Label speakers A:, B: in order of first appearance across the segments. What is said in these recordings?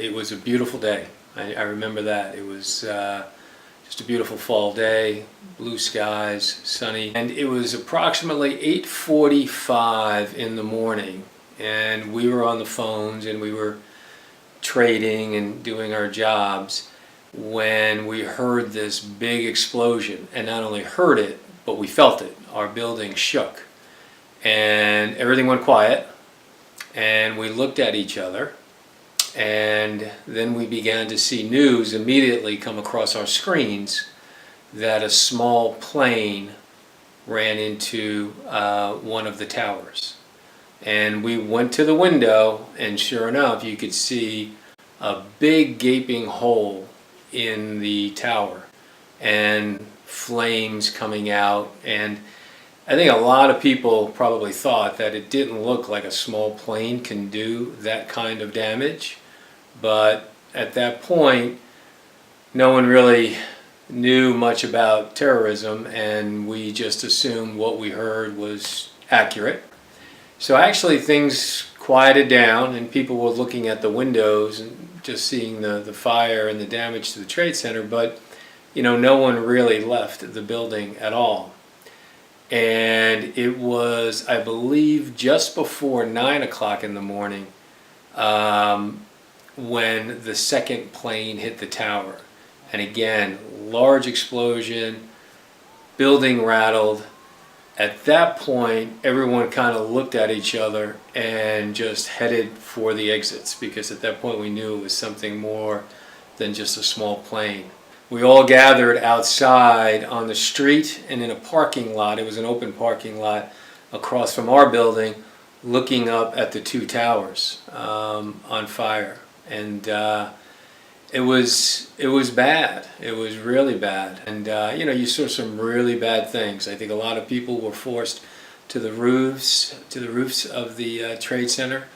A: It was a beautiful day. I remember that. It was just a beautiful fall day, blue skies, sunny. And it was approximately 8:45 in the morning. And we were on the phones and we were trading and doing our jobs when we heard this big explosion. And not only heard it, but we felt it. Our building shook. And everything went quiet. And we looked at each other. And then we began to see news immediately come across our screens that a small plane ran into one of the towers. And we went to the window, and sure enough, you could see a big gaping hole in the tower and flames coming out. And I think a lot of people probably thought that it didn't look like a small plane can do that kind of damage. But at that point, no one really knew much about terrorism, and we just assumed what we heard was accurate. So actually things quieted down, and people were looking at the windows and just seeing the fire and the damage to the Trade Center, but no one really left the building at all. And it was, I believe, just before 9 o'clock in the morning when the second plane hit the tower. And again, large explosion, building rattled. At that point, everyone kind of looked at each other and just headed for the exits, because at that point we knew it was something more than just a small plane. We all gathered outside on the street and in a parking lot. It was an open parking lot across from our building, looking up at the two towers on fire. And it was bad. It was really bad. And you saw some really bad things. I think a lot of people were forced to the roofs of the Trade Center,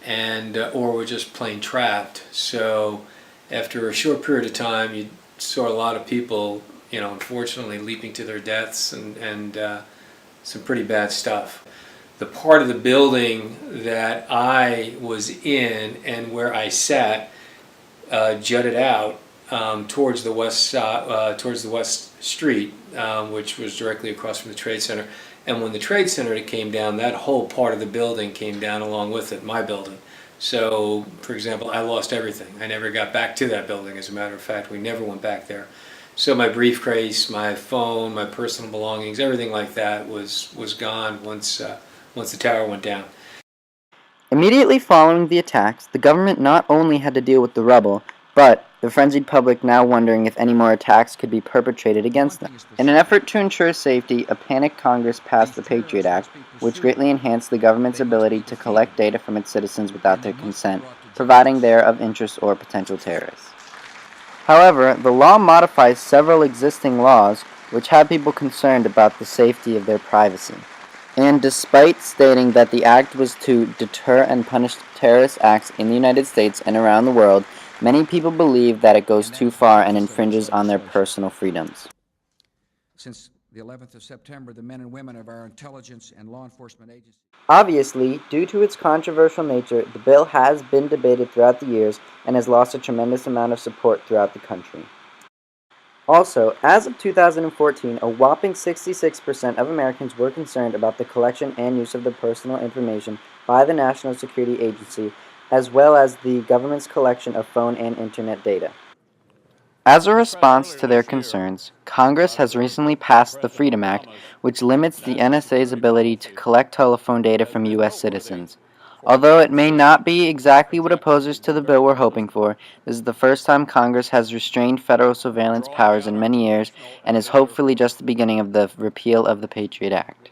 A: and or were just plain trapped. So after a short period of time, you saw a lot of people, unfortunately leaping to their deaths, and some pretty bad stuff. The part of the building that I was in and where I sat jutted out towards the west street, which was directly across from the Trade Center. And when the Trade Center came down, that whole part of the building came down along with it, my building. So, for example, I lost everything. I never got back to that building. As a matter of fact, we never went back there. So my briefcase, my phone, my personal belongings, everything like that was gone once the tower went down.
B: Immediately following the attacks, the government not only had to deal with the rubble, but the frenzied public now wondering if any more attacks could be perpetrated against them. In an effort to ensure safety, a panicked Congress passed the Patriot Act, which greatly enhanced the government's ability to collect data from its citizens without their consent, providing they are of interest or potential terrorists. However, the law modifies several existing laws which had people concerned about the safety of their privacy. And despite stating that the act was to deter and punish terrorist acts in the United States and around the world, many people believe that it goes too far and infringes on their personal freedoms.
C: Since the 11th of September, the men and women of our intelligence and law enforcement agencies.
B: Obviously, due to its controversial nature, the bill has been debated throughout the years and has lost a tremendous amount of support throughout the country. Also, as of 2014, a whopping 66% of Americans were concerned about the collection and use of their personal information by the National Security Agency, as well as the government's collection of phone and internet data. As a response to their concerns, Congress has recently passed the Freedom Act, which limits the NSA's ability to collect telephone data from U.S. citizens. Although it may not be exactly what opposers to the bill were hoping for, this is the first time Congress has restrained federal surveillance powers in many years and is hopefully just the beginning of the repeal of the Patriot Act.